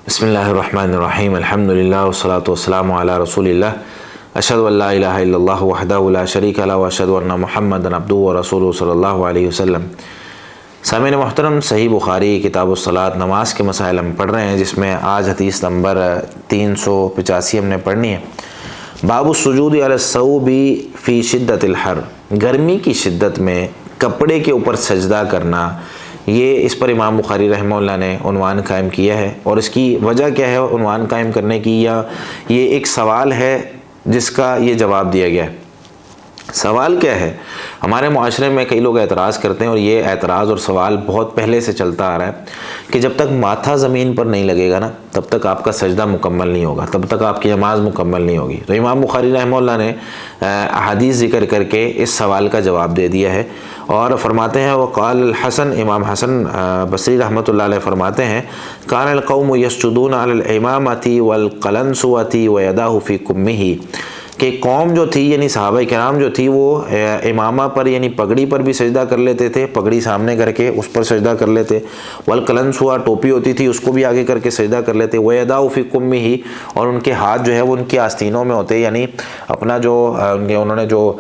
بسم اللہ الرحمن الرحیم الحمدللہ والصلاة والسلام علی رسول اللہ اشہد ان لا الہ الا اللہ وحدہ لا شریک لہ واشہد ان محمدا عبدہ ورسولہ صلی اللہ علیہ وسلم۔ سامعین محترم، صحیح بخاری کتاب الصلاۃ نماز کے مسائل ہم پڑھ رہے ہیں، جس میں آج حدیث نمبر 385 ہم نے پڑھنی ہے۔ باب السجود علی الثوب فی شدت الحر، گرمی کی شدت میں کپڑے کے اوپر سجدہ کرنا، یہ اس پر امام بخاری رحمہ اللہ نے عنوان قائم کیا ہے۔ اور اس کی وجہ کیا ہے عنوان قائم کرنے کی، یا یہ ایک سوال ہے جس کا یہ جواب دیا گیا ہے۔ سوال کیا ہے؟ ہمارے معاشرے میں کئی لوگ اعتراض کرتے ہیں، اور یہ اعتراض اور سوال بہت پہلے سے چلتا آ رہا ہے کہ جب تک ماتھا زمین پر نہیں لگے گا نا، تب تک آپ کا سجدہ مکمل نہیں ہوگا، تب تک آپ کی نماز مکمل نہیں ہوگی۔ تو امام بخاری رحمہ اللہ نے احادیث ذکر کر کے اس سوال کا جواب دے دیا ہے، اور فرماتے ہیں وقال الحسن، امام حسن بصری رحمۃ اللہ علیہ فرماتے ہیں کان القوم یسجدون علی الامامۃ والقلنسوۃ ویداہ فی کمہ، کہ قوم جو تھی یعنی صحابہ کرام جو تھی وہ امامہ پر یعنی پگڑی پر بھی سجدہ کر لیتے تھے، پگڑی سامنے کر کے اس پر سجدہ کر لیتے، والقلنسوۃ ٹوپی ہوتی تھی اس کو بھی آگے کر کے سجدہ کر لیتے، ویداہ فی کمہ، اور ان کے ہاتھ جو ہے وہ ان کی آستینوں میں ہوتے، یعنی اپنا جو انہوں نے جو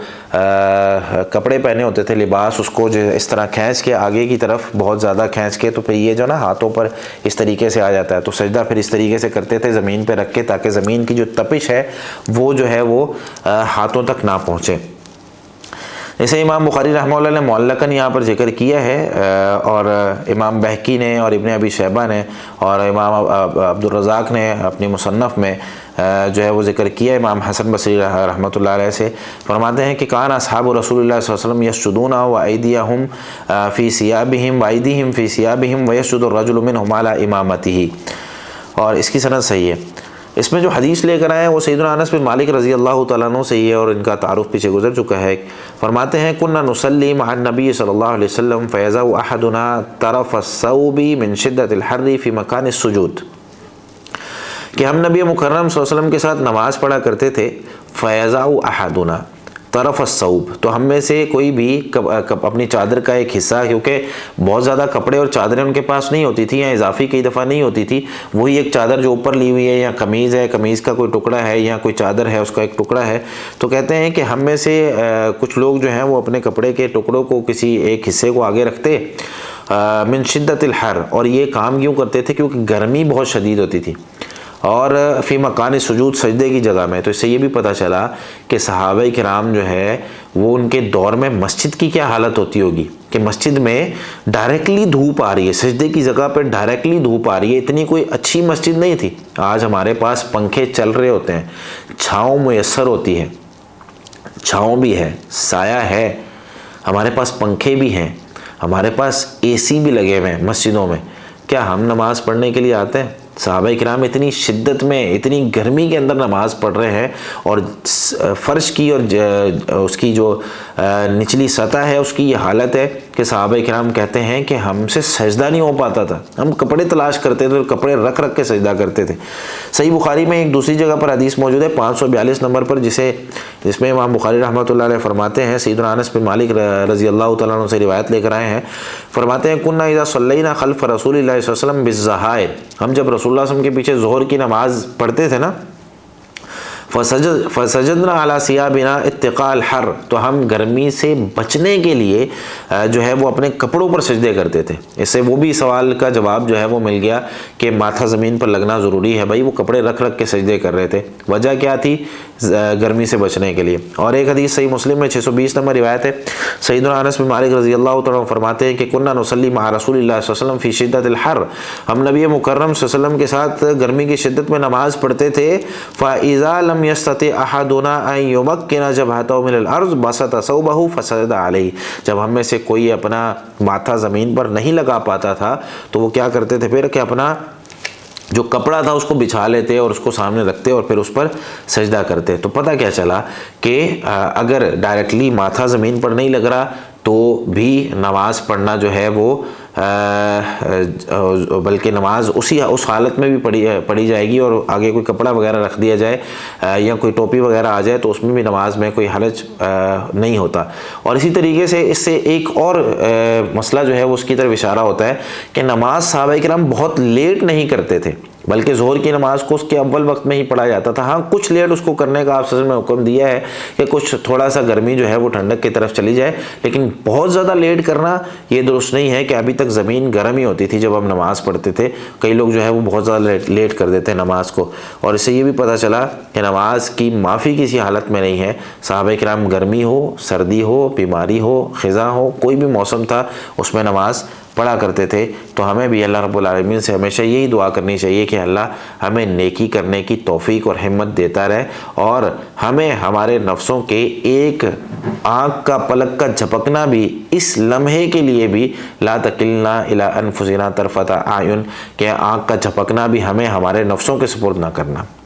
کپڑے پہنے ہوتے تھے، لباس، اس کو جو اس طرح کھینچ کے آگے کی طرف بہت زیادہ کھینچ کے، تو پھر یہ جو نا ہاتھوں پر اس طریقے سے آ جاتا ہے، تو سجدہ پھر اس طریقے سے کرتے تھے زمین پہ رکھ کے، تاکہ زمین کی جو تپش ہے وہ جو ہے وہ ہاتھوں تک نہ پہنچے۔ جیسے امام بخاری رحمہ اللہ نے معلقاً یہاں پر ذکر کیا ہے، اور امام بہقی نے اور ابن ابی شیبہ نے اور امام عبدالرزاق نے اپنی مصنف میں جو ہے وہ ذکر کیا، امام حسن بصری رحمۃ اللہ علیہ سے فرماتے ہیں کہ کان اصحاب رسول اللہ صلی اللہ علیہ وسلم یسجدون وایدیہم فی ثیابہم وایدیہم فی ثیابہم ویسجد الرجل منہم علی امامتہ، اور اس کی سند صحیح ہے۔ اس میں جو حدیث لے کر آئے ہیں وہ سیدنا انس بن مالک رضی اللہ تعالیٰ عنہ سے ہی ہے، اور ان کا تعارف پیچھے گزر چکا ہے۔ فرماتے ہیں کنا نصلی مع النبی صلی اللہ علیہ وسلم فیضع احدنا طرف الثوب من شدت الحر فی مکان السجود، کہ ہم نبی مکرم صلی اللہ علیہ وسلم کے ساتھ نماز پڑھا کرتے تھے، فیضع احدنا طرف الثوب، تو ہم میں سے کوئی بھی اپنی چادر کا ایک حصہ، کیونکہ بہت زیادہ کپڑے اور چادریں ان کے پاس نہیں ہوتی تھی، یا اضافی کئی دفعہ نہیں ہوتی تھی، وہی ایک چادر جو اوپر لی ہوئی ہے، یا قمیض ہے، قمیض کا کوئی ٹکڑا ہے، یا کوئی چادر ہے اس کا ایک ٹکڑا ہے، تو کہتے ہیں کہ ہم میں سے کچھ لوگ جو ہیں وہ اپنے کپڑے کے ٹکڑوں کو کسی ایک حصے کو آگے رکھتے من شدت الحر، اور یہ کام کیوں کرتے تھے؟ کیونکہ گرمی بہت شدید ہوتی تھی، اور فی مکان سجود، سجدے کی جگہ میں۔ تو اس سے یہ بھی پتہ چلا کہ صحابہ کرام جو ہے وہ ان کے دور میں مسجد کی کیا حالت ہوتی ہوگی، کہ مسجد میں ڈائریکٹلی دھوپ آ رہی ہے، سجدے کی جگہ پہ ڈائریکٹلی دھوپ آ رہی ہے، اتنی کوئی اچھی مسجد نہیں تھی۔ آج ہمارے پاس پنکھے چل رہے ہوتے ہیں، چھاؤں میسر ہوتی ہے، چھاؤں بھی ہے، سایہ ہے، ہمارے پاس پنکھے بھی ہیں، ہمارے پاس اے سی بھی لگے ہوئے ہیں مسجدوں میں، کیا ہم نماز پڑھنے کے لیے آتے ہیں؟ صحابہ کرام اتنی شدت میں، اتنی گرمی کے اندر نماز پڑھ رہے ہیں، اور فرش کی اور اس کی جو نچلی سطح ہے اس کی یہ حالت ہے کہ صحابہ کرام کہتے ہیں کہ ہم سے سجدہ نہیں ہو پاتا تھا، ہم کپڑے تلاش کرتے تھے اور کپڑے رکھ رکھ کے سجدہ کرتے تھے۔ صحیح بخاری میں ایک دوسری جگہ پر حدیث موجود ہے 542 نمبر پر، جس میں امام بخاری رحمۃ اللہ علیہ فرماتے ہیں، سیدنا انس بن مالک رضی اللہ تعالیٰ عنہ سے روایت لے کر آئے ہیں، فرماتے ہیں کنا اذا صلینا خلف رسول اللہ صلی اللہ علیہ وسلم بالظہائر، ہم جب رسول اللہ صلی اللہ علیہ وسلم کے پیچھے ظہر کی نماز پڑھتے تھے نا، فسجدنا علی ثیابنا اتقاء الحر، تو ہم گرمی سے بچنے کے لیے جو ہے وہ اپنے کپڑوں پر سجدے کرتے تھے۔ اس سے وہ بھی سوال کا جواب جو ہے وہ مل گیا کہ ماتھا زمین پر لگنا ضروری ہے، بھائی وہ کپڑے رکھ رکھ کے سجدے کر رہے تھے، وجہ کیا تھی؟ گرمی سے بچنے کے لیے۔ اور ایک حدیث صحیح مسلم میں 620 نمبر روایت ہے، سیدنا انس بن مالک رضی اللہ تعالیٰ عنہ فرماتے ہیں کہ کنا نصلی مع رسول اللہ صلی اللہ علیہ وسلم فی شدت الحر، ہم نبی مکرم صلی اللہ علیہ وسلم کے ساتھ گرمی کی شدت میں نماز پڑھتے تھے، فاذا لم يستطع احدنا ان يمكن جبهته من الارض بسط ثوبه فسجد علیہ، جب ہم میں سے کوئی اپنا ماتھا زمین پر نہیں لگا پاتا تھا تو وہ کیا کرتے تھے پھر، کہ اپنا جو کپڑا تھا اس کو بچھا لیتے اور اس کو سامنے رکھتے اور پھر اس پر سجدہ کرتے۔ تو پتہ کیا چلا کہ اگر ڈائریکٹلی ماتھا زمین پر نہیں لگ رہا تو بھی نماز پڑھنا جو ہے وہ بلکہ نماز اس حالت میں بھی پڑھی جائے گی، اور آگے کوئی کپڑا وغیرہ رکھ دیا جائے یا کوئی ٹوپی وغیرہ آ جائے تو اس میں بھی نماز میں کوئی حرج نہیں ہوتا۔ اور اسی طریقے سے اس سے ایک اور مسئلہ جو ہے وہ اس کی طرف اشارہ ہوتا ہے کہ نماز صحابہ کرام بہت لیٹ نہیں کرتے تھے، بلکہ ظہر کی نماز کو اس کے اول وقت میں ہی پڑھا جاتا تھا۔ ہاں کچھ لیٹ اس کو کرنے کا آپ نے حکم دیا ہے کہ کچھ تھوڑا سا گرمی جو ہے وہ ٹھنڈک کی طرف چلی جائے، لیکن بہت زیادہ لیٹ کرنا یہ درست نہیں ہے کہ ابھی تک زمین گرم ہی ہوتی تھی جب ہم نماز پڑھتے تھے۔ کئی لوگ جو ہے وہ بہت زیادہ لیٹ کر دیتے ہیں نماز کو، اور اس سے یہ بھی پتہ چلا کہ نماز کی معافی کسی حالت میں نہیں ہے۔ صحابہ کرام گرمی ہو، سردی ہو، بیماری ہو، خزاں ہو، کوئی بھی موسم تھا اس میں نماز پڑھا کرتے تھے۔ تو ہمیں بھی اللہ رب العالمین سے ہمیشہ یہی دعا کرنی چاہیے کہ اللہ ہمیں نیکی کرنے کی توفیق اور ہمت دیتا رہے، اور ہمیں ہمارے نفسوں کے ایک آنکھ کا پلک کا جھپکنا بھی، اس لمحے کے لیے بھی لا تکلنا الی انفسنا طرفۃ اعین، کہ آنکھ کا جھپکنا بھی ہمیں ہمارے نفسوں کے سپرد نہ کرنا۔